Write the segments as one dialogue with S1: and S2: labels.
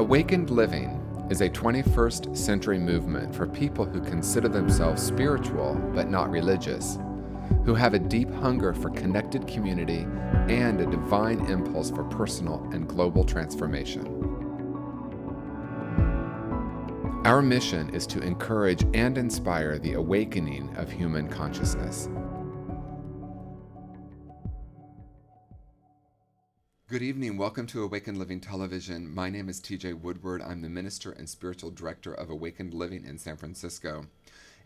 S1: Awakened Living is a 21st century movement for people who consider themselves spiritual but not religious, who have a deep hunger for connected community and a divine impulse for personal and global transformation. Our mission is to encourage and inspire the awakening of human consciousness. Good evening. Welcome to Awakened Living Television. My name is TJ Woodward. I'm the Minister and Spiritual Director of Awakened Living in San Francisco.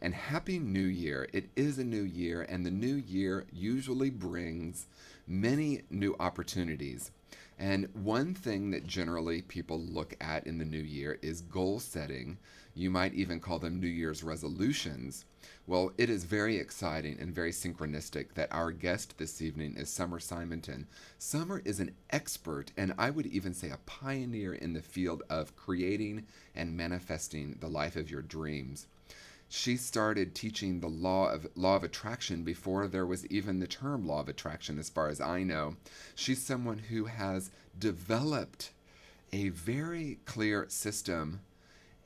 S1: And Happy New Year. It is a new year, and the new year usually brings many new opportunities. And one thing that generally people look at in the new year is goal setting. You might even call them New Year's resolutions. Well, it is very exciting and very synchronistic that our guest this evening is Summer Simonton. Summer is an expert, and I would even say a pioneer in the field of creating and manifesting the life of your dreams. She started teaching the law of attraction before there was even the term law of attraction, as far as I know. She's someone who has developed a very clear system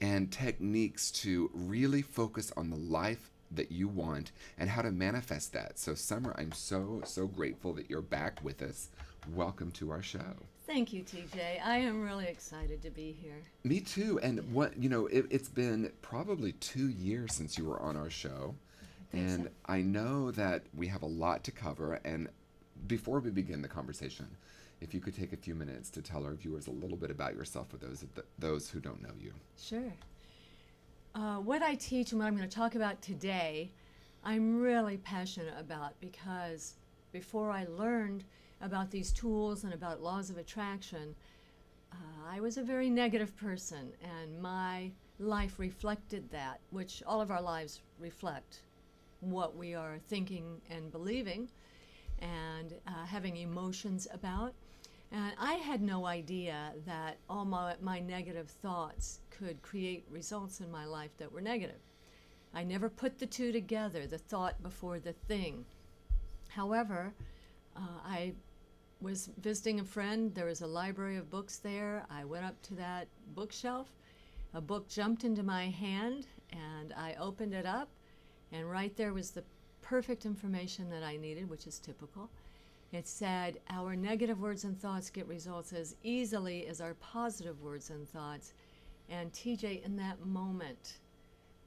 S1: and techniques to really focus on the life that you want and how to manifest that. So Summer, I'm so grateful that you're back with us. Welcome to our show.
S2: Thank you, TJ. I am really excited to be here.
S1: Me too. And it's been probably 2 years since you were on our show. And so. I know that we have a lot to cover. And before we begin the conversation, if you could take a few minutes to tell our viewers a little bit about yourself for those who don't know you.
S2: Sure. What I teach and what I'm going to talk about today, I'm really passionate about, because before I learned about these tools and about laws of attraction, I was a very negative person, and my life reflected that, which all of our lives reflect what we are thinking and believing and having emotions about. And I had no idea that all my negative thoughts could create results in my life that were negative. I never put the two together, the thought before the thing. However, I was visiting a friend. There was a library of books there. I went up to that bookshelf. A book jumped into my hand, and I opened it up, and right there was the perfect information that I needed, which is typical. It said, our negative words and thoughts get results as easily as our positive words and thoughts. And TJ, in that moment,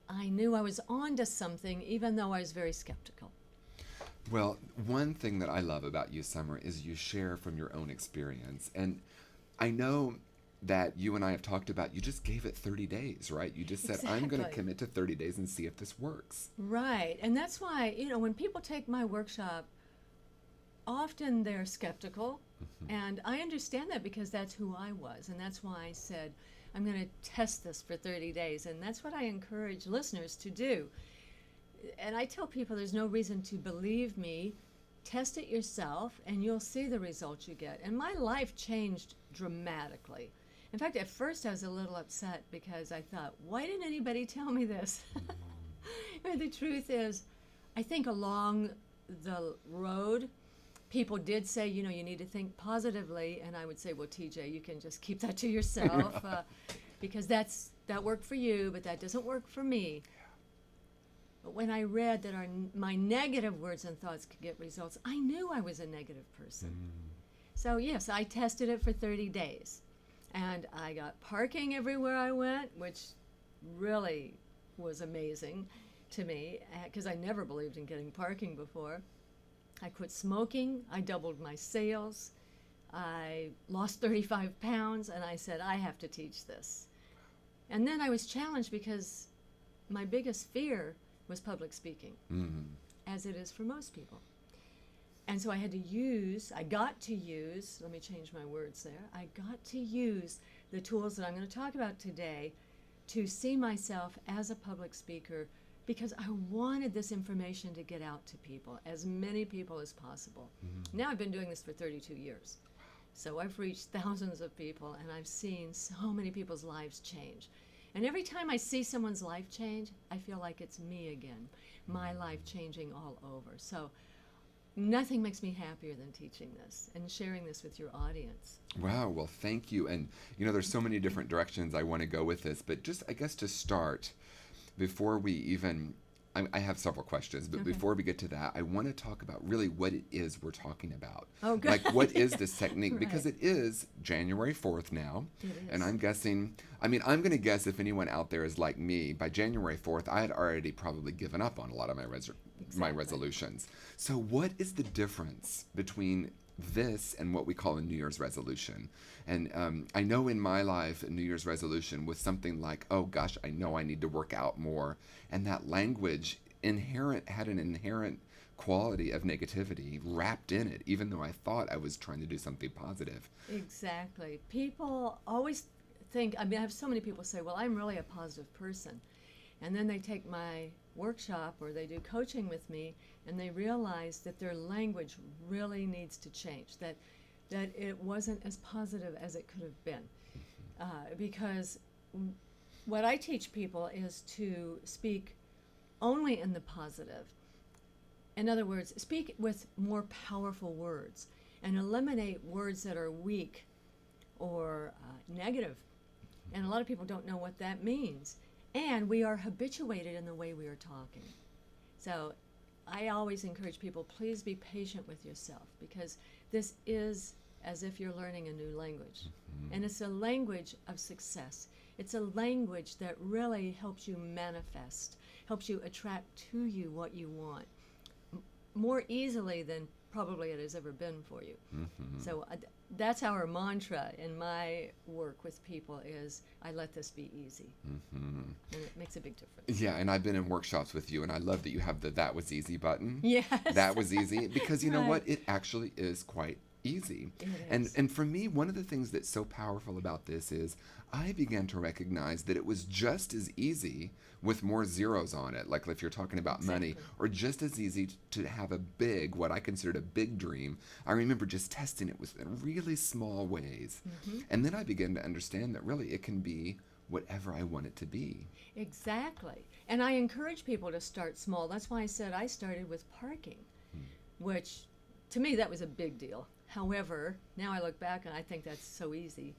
S2: I knew I was onto something, even though I was very skeptical.
S1: Well, one thing that I love about you, Summer, is you share from your own experience. And I know that you and I have talked about, you just gave it 30 days, right? You just said,
S2: Exactly.
S1: I'm going to commit to 30 days and see if this works.
S2: Right. And that's why, when people take my workshop, often they're skeptical. Mm-hmm. And I understand that, because that's who I was. And that's why I said, I'm going to test this for 30 days. And that's what I encourage listeners to do. And I tell people there's no reason to believe me. Test it yourself, and you'll see the results you get. And my life changed dramatically. In fact, at first I was a little upset, because I thought, why didn't anybody tell me this? But the truth is, I think along the road, people did say, you need to think positively. And I would say, well, TJ, you can just keep that to yourself, because that worked for you, but that doesn't work for me. But when I read that my negative words and thoughts could get results, I knew I was a negative person. So yes, I tested it for 30 days. And I got parking everywhere I went, which really was amazing to me, because I never believed in getting parking before. I quit smoking. I doubled my sales. I lost 35 pounds, and I said, I have to teach this. And then I was challenged, because my biggest fear was public speaking, as it is for most people. And so I got to use, let me change my words there, I got to use the tools that I'm going to talk about today to see myself as a public speaker, because I wanted this information to get out to people, as many people as possible. Now I've been doing this for 32 years. So I've reached thousands of people, and I've seen so many people's lives change. And every time I see someone's life change, I feel like it's me again, my life changing all over. So nothing makes me happier than teaching this and sharing this with your audience.
S1: Wow, well, thank you. And, there's so many different directions I want to go with this, but just, I guess, to start, before we even, I have several questions, but
S2: Okay.
S1: before we get to that, I want to talk about really what it is we're talking about.
S2: Oh, good.
S1: Like, what is this technique?
S2: Right.
S1: Because it is January 4th now,
S2: It is.
S1: and I'm guessing, I'm going to guess if anyone out there is like me, by January 4th, I had already probably given up on a lot of my
S2: Exactly.
S1: resolutions. So what is the difference between this and what we call a New Year's resolution? And I know in my life, a New Year's resolution was something like, oh gosh, I know I need to work out more. And that language had an inherent quality of negativity wrapped in it, even though I thought I was trying to do something positive.
S2: Exactly. People always think, I have so many people say, well, I'm really a positive person. And then they take my workshop or they do coaching with me and they realize that their language really needs to change, that it wasn't as positive as it could have been. Because what I teach people is to speak only in the positive. In other words, speak with more powerful words and eliminate words that are weak or negative. And a lot of people don't know what that means. And we are habituated in the way we are talking. So I always encourage people, please be patient with yourself, because this is as if you're learning a new language. And it's a language of success. It's a language that really helps you manifest, helps you attract to you what you want more easily than probably it has ever been for you. So that's our mantra in my work with people is, I let this be easy. And it makes a big difference.
S1: Yeah, and I've been in workshops with you, and I love that you have the "that was easy" button.
S2: Yes.
S1: That was easy, because you know
S2: Right.
S1: what? It actually is quite easy.
S2: It
S1: And
S2: is.
S1: and for me, one of the things that's so powerful about this is I began to recognize that it was just as easy with more zeros on it, like if you're talking about money,
S2: Exactly.
S1: or just as easy to have what I considered a big dream. I remember just testing it with really small ways. And then I began to understand that really it can be whatever I want it to be.
S2: Exactly. And I encourage people to start small. That's why I said I started with parking, which to me that was a big deal. However, now I look back and I think that's so easy.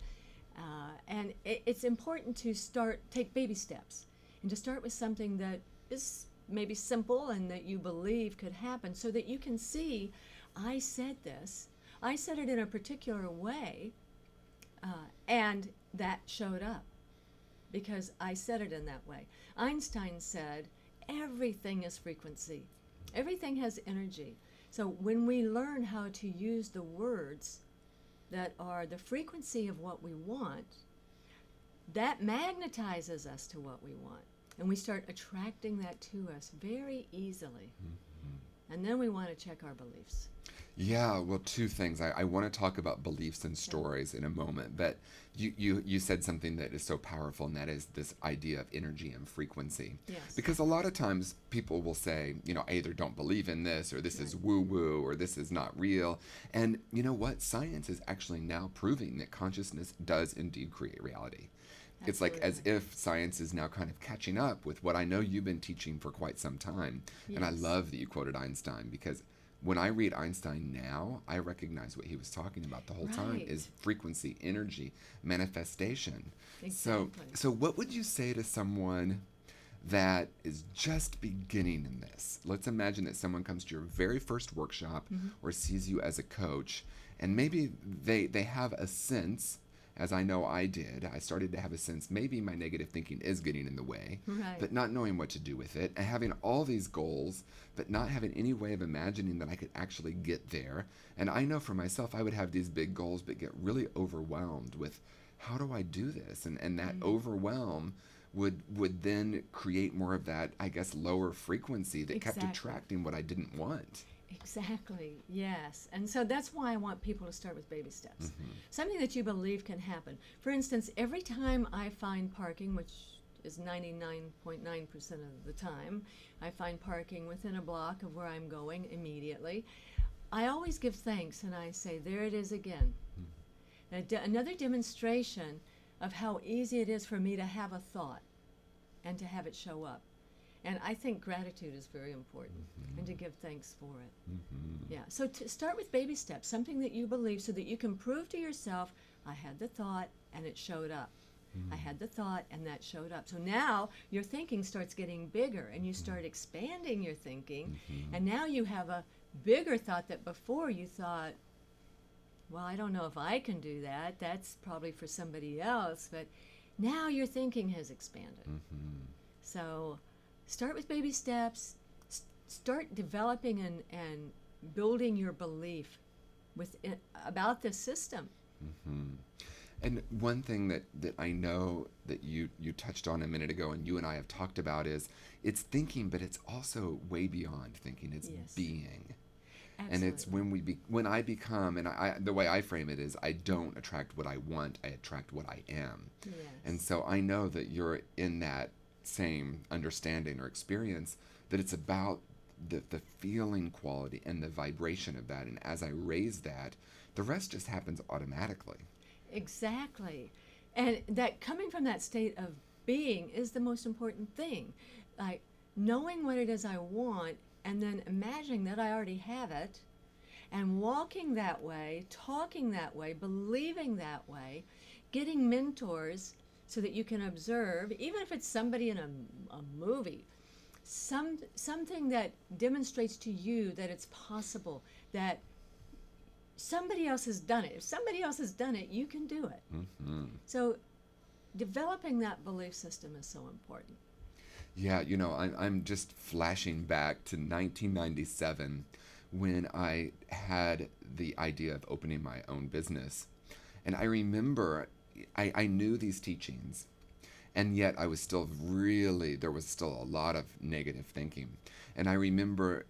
S2: And it's important to take baby steps, and to start with something that is maybe simple and that you believe could happen, so that you can see, I said this, I said it in a particular way, and that showed up because I said it in that way. Einstein said, everything is frequency. Everything has energy. So when we learn how to use the words that are the frequency of what we want, that magnetizes us to what we want. And we start attracting that to us very easily. And then we want to check our beliefs.
S1: Yeah, well, two things. I want to talk about beliefs and stories in a moment, but you said something that is so powerful, and that is this idea of energy and frequency.
S2: Yes.
S1: Because a lot of times people will say, I either don't believe in this, or this is woo-woo, or this is not real. And you know what? Science is actually now proving that consciousness does indeed create reality. It's like as
S2: Absolutely.
S1: if science is now kind of catching up with what I know you've been teaching for quite some time. And I
S2: Yes.
S1: love that you quoted Einstein, because when I read Einstein now, I recognize what he was talking about the whole time
S2: Right.
S1: is frequency, energy, manifestation.
S2: Exactly.
S1: So what would you say to someone that is just beginning in this? Let's imagine that someone comes to your very first workshop or sees you as a coach, and maybe they have a sense, as I know I did. I started to have a sense maybe my negative thinking is getting in the way,
S2: Right.
S1: but not knowing what to do with it, and having all these goals, but not having any way of imagining that I could actually get there. And I know for myself, I would have these big goals, but get really overwhelmed with, how do I do this? And that overwhelm would then create more of that, I guess, lower frequency that kept
S2: Exactly.
S1: attracting what I didn't want.
S2: Exactly, yes. And so that's why I want people to start with baby steps. Something that you believe can happen. For instance, every time I find parking, which is 99.9% of the time, I find parking within a block of where I'm going immediately, I always give thanks and I say, there it is again. Another demonstration of how easy it is for me to have a thought and to have it show up. And I think gratitude is very important, and to give thanks for it.
S1: Mm-hmm.
S2: Yeah. So to start with baby steps, something that you believe, so that you can prove to yourself, I had the thought and it showed up. I had the thought and that showed up. So now your thinking starts getting bigger, and you start expanding your thinking, and now you have a bigger thought that before you thought, well, I don't know if I can do that. That's probably for somebody else. But now your thinking has expanded. So start with baby steps. Start developing and building your belief about this system.
S1: And one thing that I know that you touched on a minute ago, and you and I have talked about, is it's thinking, but it's also way beyond thinking. It's being.
S2: Absolutely.
S1: And it's when I become, and the way I frame it is, I don't attract what I want, I attract what I am.
S2: Yes.
S1: And so I know that you're in that same understanding or experience, that it's about the feeling quality and the vibration of that. And as I raise that, the rest just happens automatically.
S2: Exactly. And that coming from that state of being is the most important thing. Like knowing what it is I want, and then imagining that I already have it, and walking that way, talking that way, believing that way, getting mentors so that you can observe, even if it's somebody in a movie, something that demonstrates to you that it's possible, that somebody else has done it. If somebody else has done it, you can do it. So developing that belief system is so important.
S1: Yeah, I'm just flashing back to 1997 when I had the idea of opening my own business. And I remember I knew these teachings, and yet I was still there was still a lot of negative thinking. And I remember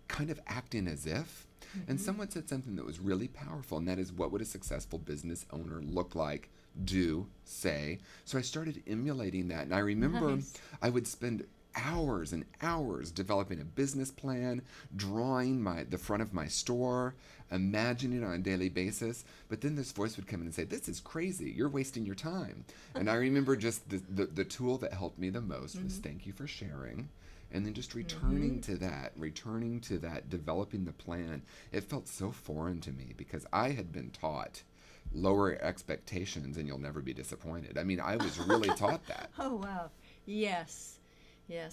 S1: kind of acting as if, and someone said something that was really powerful, and that is, what would a successful business owner look like, do, say? So I started emulating that, and I remember I would spend hours and hours developing a business plan, drawing the front of my store, imagining it on a daily basis. But then this voice would come in and say, this is crazy, you're wasting your time. And I remember just the tool that helped me the most was, thank you for sharing. And then just returning to that, developing the plan. It felt so foreign to me, because I had been taught lower expectations and you'll never be disappointed. I mean, I was really taught that.
S2: Oh, wow. Yes.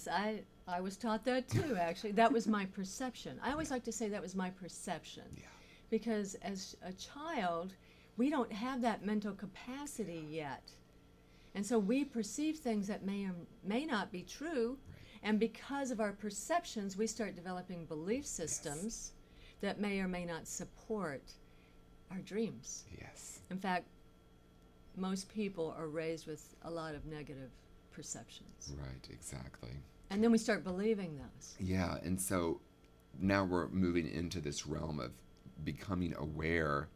S2: I was taught that too, actually. That was my perception. I always like to say that was my perception.
S1: Yeah.
S2: Because as a child, we don't have that mental capacity yet. And so we perceive things that may or may not be true. And because of our perceptions, we start developing belief systems that may or may not support our dreams.
S1: Yes.
S2: In fact, most people are raised with a lot of negative perceptions.
S1: Right, exactly.
S2: And then we start believing those.
S1: Yeah, and so now we're moving into this realm of becoming aware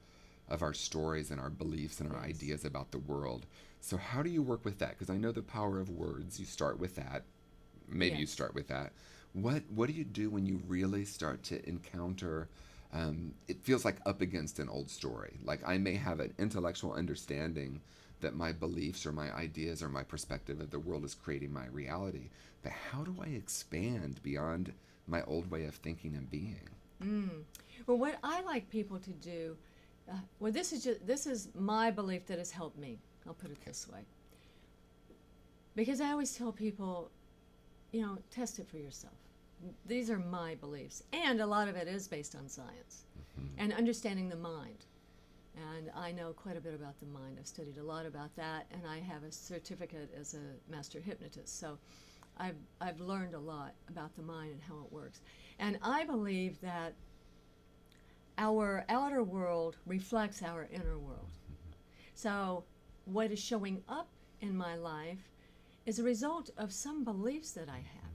S1: of our stories and our beliefs and our ideas about the world. So how do you work with that? Because I know the power of words, you start with that. Maybe you start with that. What do you do when you really start to encounter, it feels like up against an old story? Like I may have an intellectual understanding that my beliefs or my ideas or my perspective of the world is creating my reality. But how do I expand beyond my old way of thinking and being?
S2: Well, what I like people to do, this is my belief that has helped me. I'll put it this way. Because I always tell people, test it for yourself. These are my beliefs. And a lot of it is based on science and understanding the mind. And I know quite a bit about the mind. I've studied a lot about that, and I have a certificate as a master hypnotist. So I've learned a lot about the mind and how it works. And I believe that our outer world reflects our inner world. So what is showing up in my life is a result of some beliefs that I have.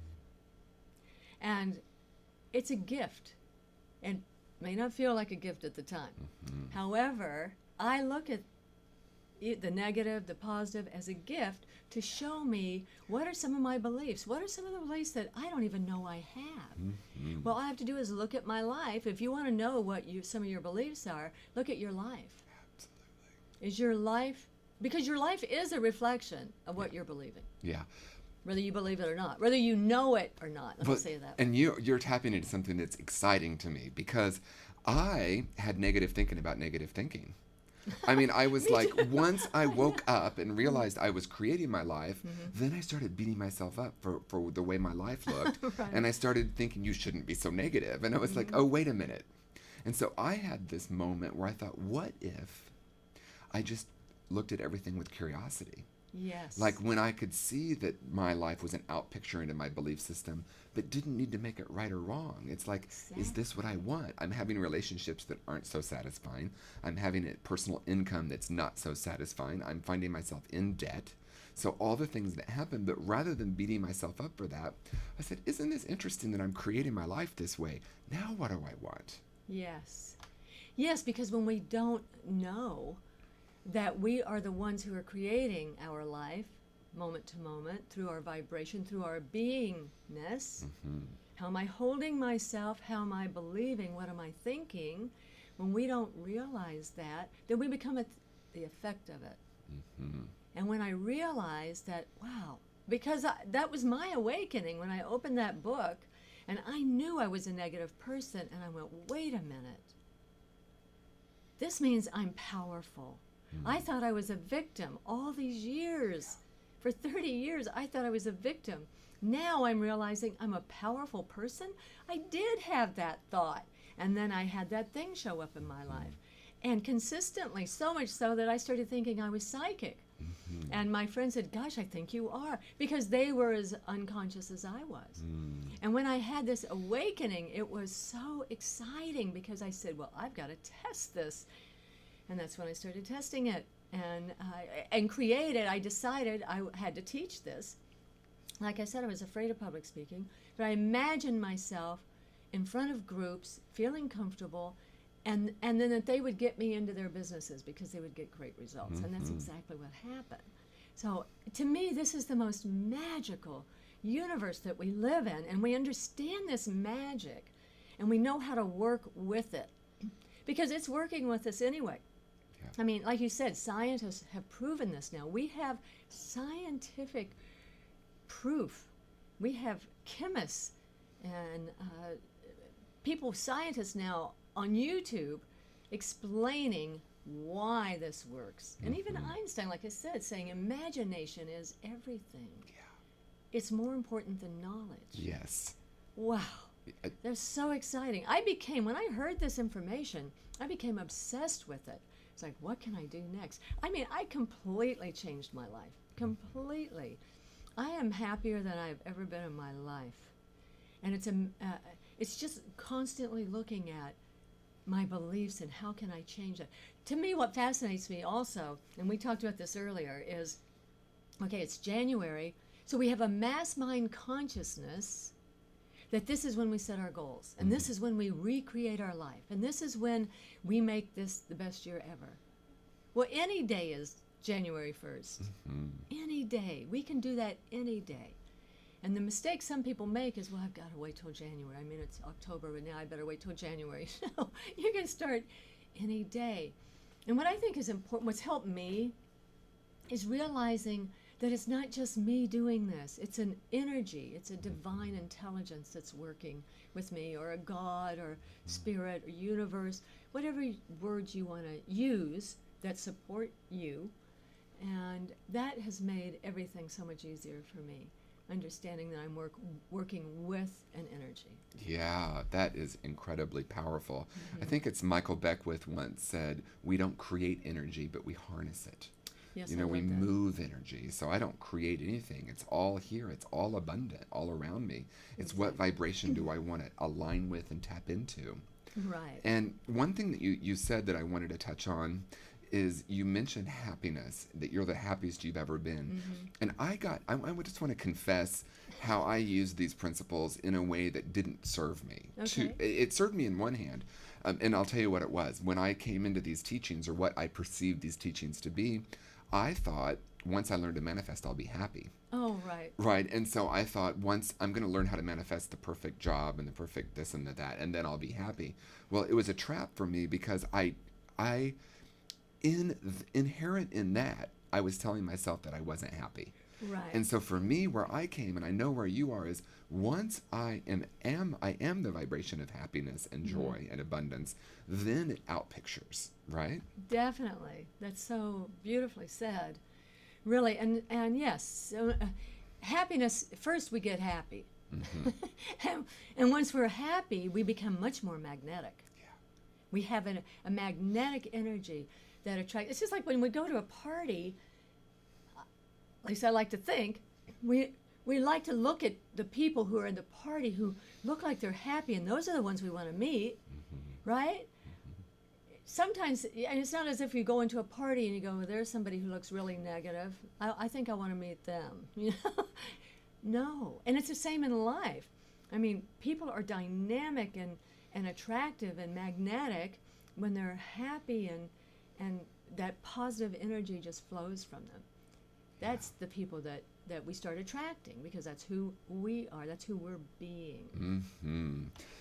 S2: And it's a gift, and may not feel like a gift at the time. However, I look at the negative, the positive as a gift to show me what are some of my beliefs. What are some of the beliefs that I don't even know I have? Well, all I have to do is look at my life. If you want to know what some of your beliefs are, look at your life.
S1: Absolutely.
S2: Is your life, because your life is a reflection of what you're believing.
S1: Yeah.
S2: whether you believe it or not, whether you know it or not. Let me say that.
S1: And you're tapping into something that's exciting to me, because I had negative thinking about negative thinking. I mean, I was like, once I woke up and realized I was creating my life, then I started beating myself up for the way my life looked.
S2: Right.
S1: And I started thinking, you shouldn't be so negative. And I was like, oh, wait a minute. And so I had this moment where I thought, what if I just looked at everything with curiosity?
S2: Yes.
S1: Like when I could see that my life was an outpicture into my belief system, but didn't need to make it right or wrong. It's like, is this what I want? I'm having relationships that aren't so satisfying. I'm having a personal income that's not so satisfying. I'm finding myself in debt. So all the things that happen, but rather than beating myself up for that, I said, isn't this interesting that I'm creating my life this way? Now what do I want?
S2: Yes. Yes, because when we don't know that we are the ones who are creating our life moment to moment through our vibration, through our beingness. How am I holding myself? How am I believing? What am I thinking? When we don't realize that, then we become the effect of it. And when I realized that, wow, because that was my awakening when I opened that book, and I knew I was a negative person, and I went, wait a minute. This means I'm powerful. I thought I was a victim all these years. For 30 years, I thought I was a victim. Now I'm realizing I'm a powerful person. I did have that thought. And then I had that thing show up in my life. And consistently, so much so that I started thinking I was psychic. And my friend said, gosh, I think you are. Because they were as unconscious as I was. And when I had this awakening, it was so exciting because I said, well, I've got to test this. And that's when I started testing it and created. I decided I had to teach this. Like I said, I was afraid of public speaking, but I imagined myself in front of groups, feeling comfortable, and then that they would get me into their businesses because they would get great results. And that's exactly what happened. So to me, this is the most magical universe that we live in, and we understand this magic, and we know how to work with it because it's working with us anyway. I mean, like you said, scientists have proven this now. We have scientific proof. We have chemists and scientists now on YouTube explaining why this works. And even Einstein, like I said, saying imagination is everything. It's more important than knowledge.
S1: Yes.
S2: Wow. They're so exciting. When I heard this information, I became obsessed with it. It's like, what can I do next? I mean, I completely changed my life. Completely. I am happier than I've ever been in my life. And it's just constantly looking at my beliefs and how can I change it. To me, what fascinates me also, and we talked about this earlier, is, okay, it's January, so we have a mass mind consciousness that this is when we set our goals, and this is when we recreate our life, and this is when we make this the best year ever. Well, any day is January 1st. Any day. We can do that any day. And the mistake some people make is, well, I've got to wait till January. I mean, it's October, but now I better wait till January. No, you can start any day. And what I think is important, what's helped me, is realizing that it's not just me doing this. It's an energy. It's a divine intelligence that's working with me, or a God, or spirit, or universe, whatever words you want to use that support you. And that has made everything so much easier for me, understanding that I'm working with an energy.
S1: Yeah, that is incredibly powerful. I think it's Michael Beckwith once said, we don't create energy, but we harness it.
S2: Yes,
S1: You know,
S2: I
S1: we
S2: love that.
S1: move energy. So I don't create anything. It's all here. It's all abundant, all around me. It's what vibration do I want to align with and tap into?
S2: Right.
S1: And one thing that you said that I wanted to touch on is you mentioned happiness, that you're the happiest you've ever been. And I just want to confess how I used these principles in a way that didn't serve me.
S2: Okay.
S1: It served me in one hand, and I'll tell you what it was. When I came into these teachings, or what I perceived these teachings to be, I thought, once I learn to manifest, I'll be happy.
S2: Oh, right.
S1: Right, and so I thought, once I'm going to learn how to manifest the perfect job and the perfect this and that, and then I'll be happy. Well, it was a trap for me because inherent in that, I was telling myself that I wasn't happy.
S2: Right.
S1: And so for me, where I came, and I know where you are, is once I am the vibration of happiness and joy and abundance, then it outpictures, right?
S2: Definitely. That's so beautifully said. Really, and yes, so, happiness, first we get happy. And once we're happy, we become much more magnetic.
S1: Yeah.
S2: We have a magnetic energy that attracts. It's just like when we go to a party, at least I like to think, we like to look at the people who are in the party who look like they're happy, and those are the ones we want to meet, right? Sometimes, and it's not as if you go into a party and you go, well, there's somebody who looks really negative. I think I want to meet them. You know? No. And it's the same in life. I mean, people are dynamic and attractive and magnetic when they're happy, and that positive energy just flows from them. That's the people that we start attracting, because that's who we are. That's who we're being.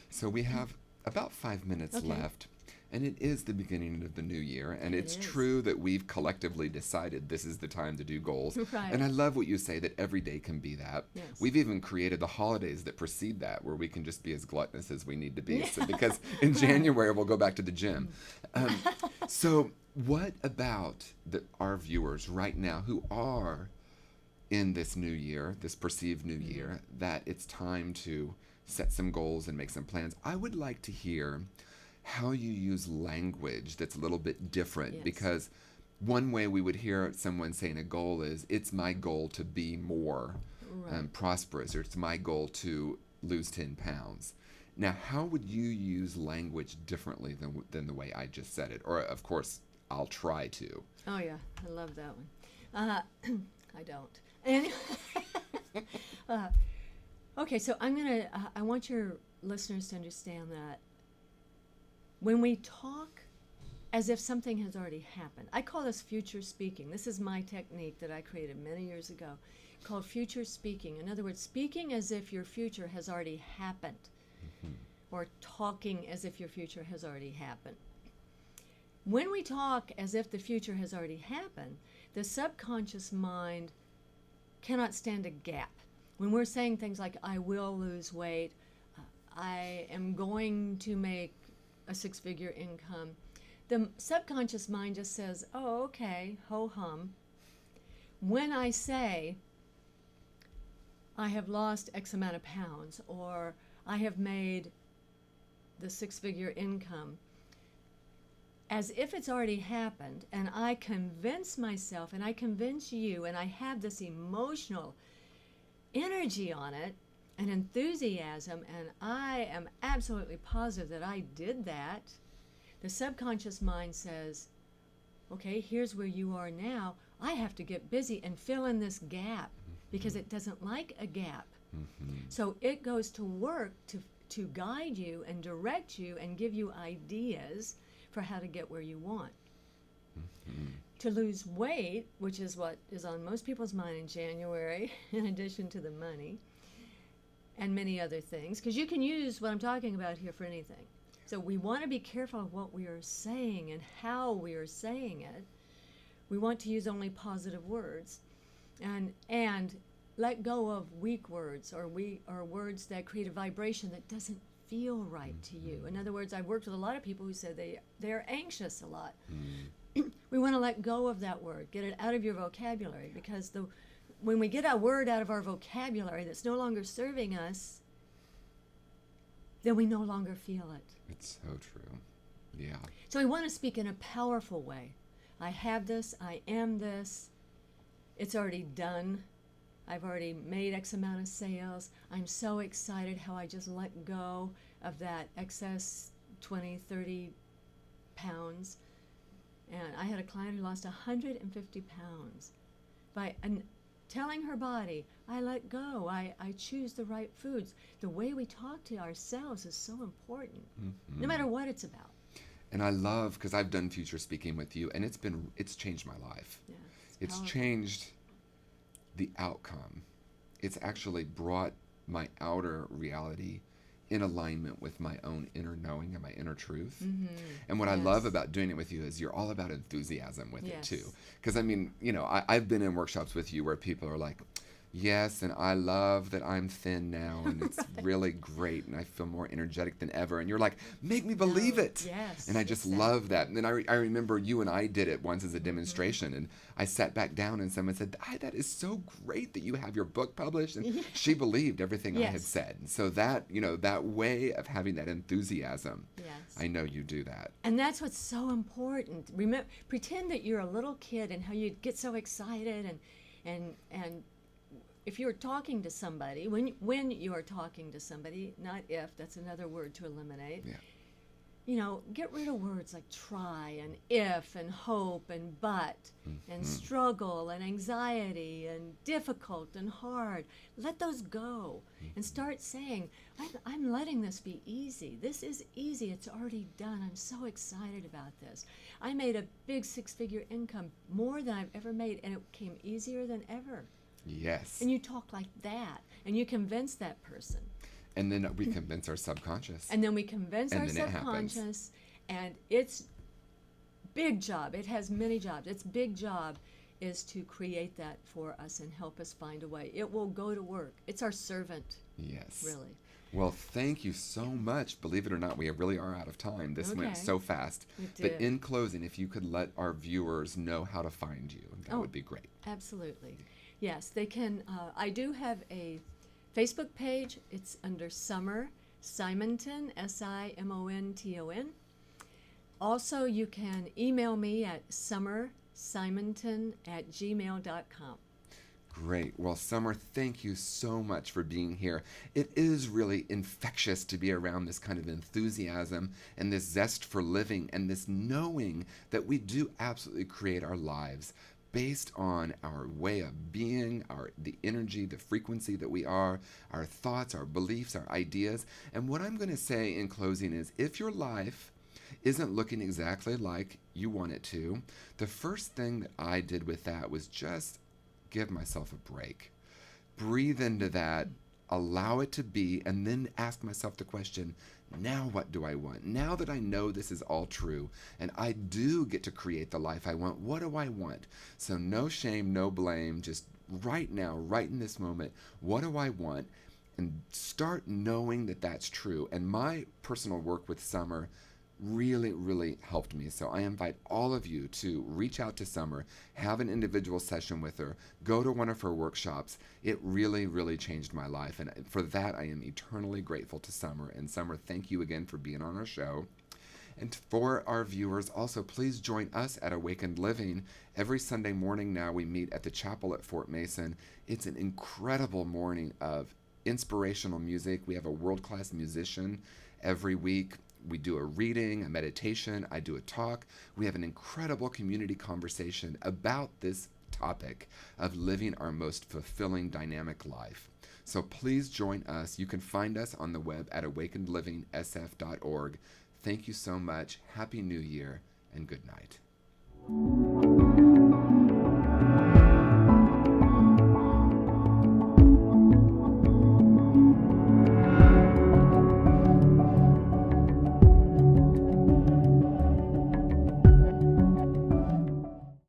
S1: So we have about 5 minutes left. And it is the beginning of the new year, and it's true that we've collectively decided this is the time to do goals.
S2: Right.
S1: And I love what you say, that every day can be that.
S2: Yes.
S1: We've even created the holidays that precede that, where we can just be as gluttonous as we need to be. So, because in January we'll go back to the gym. So what about our viewers right now who are in this new year, this perceived new year, that it's time to set some goals and make some plans? I would like to hear how you use language that's a little bit different, because one way we would hear someone saying a goal is, it's my goal to be more prosperous, or it's my goal to lose 10 pounds. Now, how would you use language differently than the way I just said it? Or, of course, I'll try to.
S2: Oh, yeah. I love that one. I don't. Anyway, okay, so I want your listeners to understand that when we talk as if something has already happened, I call this future speaking. This is my technique that I created many years ago, called future speaking. In other words, speaking as if your future has already happened, or talking as if your future has already happened. When we talk as if the future has already happened, the subconscious mind cannot stand a gap. When we're saying things like, I will lose weight, I am going to make a 6-figure income, the subconscious mind just says, oh, okay, ho-hum. When I say, I have lost X amount of pounds, or I have made the 6-figure income, as if it's already happened, and I convince myself, and I convince you, and I have this emotional energy on it, and enthusiasm, and I am absolutely positive that I did that, the subconscious mind says, okay, here's where you are now. I have to get busy and fill in this gap, because it doesn't like a gap. So it goes to work to guide you and direct you and give you ideas for how to get where you want. To lose weight, which is what is on most people's mind in January, in addition to the money, and many other things, because you can use what I'm talking about here for anything. So we want to be careful of what we are saying and how we are saying it. We want to use only positive words, and let go of weak words, or words that create a vibration that doesn't feel right to you. In other words, I've worked with a lot of people who said they're anxious a lot. We want to let go of that word, get it out of your vocabulary, because when we get a word out of our vocabulary that's no longer serving us, then we no longer feel it.
S1: It's so true. Yeah.
S2: So we want to speak in a powerful way. I have this, I am this, it's already done. I've already made X amount of sales. I'm so excited how I just let go of that excess 20, 30 pounds. And I had a client who lost 150 pounds by telling her body, I let go, I choose the right foods. The way we talk to ourselves is so important, no matter what it's about.
S1: And I love, because I've done future speaking with you, and it's changed my life.
S2: Yeah,
S1: it's changed the outcome. It's actually brought my outer reality in alignment with my own inner knowing and my inner truth.
S2: Mm-hmm.
S1: And what I
S2: Yes.
S1: love about doing it with you is you're all about enthusiasm with it
S2: Yes.
S1: too. Because I mean, I've been in workshops with you where people are like, yes, and I love that I'm thin now, and it's really great, and I feel more energetic than ever. And you're like, make me believe
S2: No,
S1: it.
S2: yes,
S1: And I just
S2: exactly.
S1: love that. And then I remember you and I did it once as a demonstration, and I sat back down, and someone said, that is so great that you have your book published. And she believed everything I had
S2: Yes.
S1: said. And so that, that way of having that enthusiasm,
S2: Yes.
S1: I know you do that.
S2: And that's what's so important. Remember, pretend that you're a little kid and how you get so excited and if you're talking to somebody, when you are talking to somebody, not if, that's another word to eliminate.
S1: Yeah.
S2: Get rid of words like try and if and hope and but and struggle and anxiety and difficult and hard. Let those go and start saying, I'm letting this be easy. This is easy. It's already done. I'm so excited about this. I made a big 6-figure income, more than I've ever made, and it came easier than ever.
S1: Yes.
S2: And you talk like that, and you convince that person.
S1: And then we convince our subconscious.
S2: And then we convince
S1: And
S2: our
S1: then it happens.
S2: subconscious, and it's big job. It has many jobs. Its big job is to create that for us and help us find a way. It will go to work. It's our servant,
S1: Yes.
S2: really.
S1: Well, thank you so much. Believe it or not, we really are out of time. This went
S2: Okay.
S1: so fast.
S2: It
S1: But
S2: did.
S1: in closing, if you could let our viewers know how to find you, that
S2: Oh.
S1: would be great.
S2: Absolutely. Yes, they can. I do have a Facebook page. It's under Summer Simonton, Simonton. Also, you can email me at summersimonton@gmail.com.
S1: Great. Well, Summer, thank you so much for being here. It is really infectious to be around this kind of enthusiasm and this zest for living and this knowing that we do absolutely create our lives based on our way of being, the energy, the frequency that we are, our thoughts, our beliefs, our ideas. And what I'm going to say in closing is, if your life isn't looking exactly like you want it to, the first thing that I did with that was just give myself a break. Breathe into that, allow it to be, and then ask myself the question, now what do I want? Now that I know this is all true, and I do get to create the life I want, what do I want? So no shame, no blame, just right now, right in this moment, what do I want? And start knowing that that's true. And my personal work with Summer really, really helped me. So I invite all of you to reach out to Summer, have an individual session with her, go to one of her workshops. It really, really changed my life. And for that, I am eternally grateful to Summer. And Summer, thank you again for being on our show. And for our viewers, also, please join us at Awakened Living. Every Sunday morning now, we meet at the chapel at Fort Mason. It's an incredible morning of inspirational music. We have a world-class musician every week. We do a reading, a meditation, I do a talk. We have an incredible community conversation about this topic of living our most fulfilling, dynamic life. So please join us. You can find us on the web at awakenedlivingsf.org. Thank you so much. Happy New Year and good night.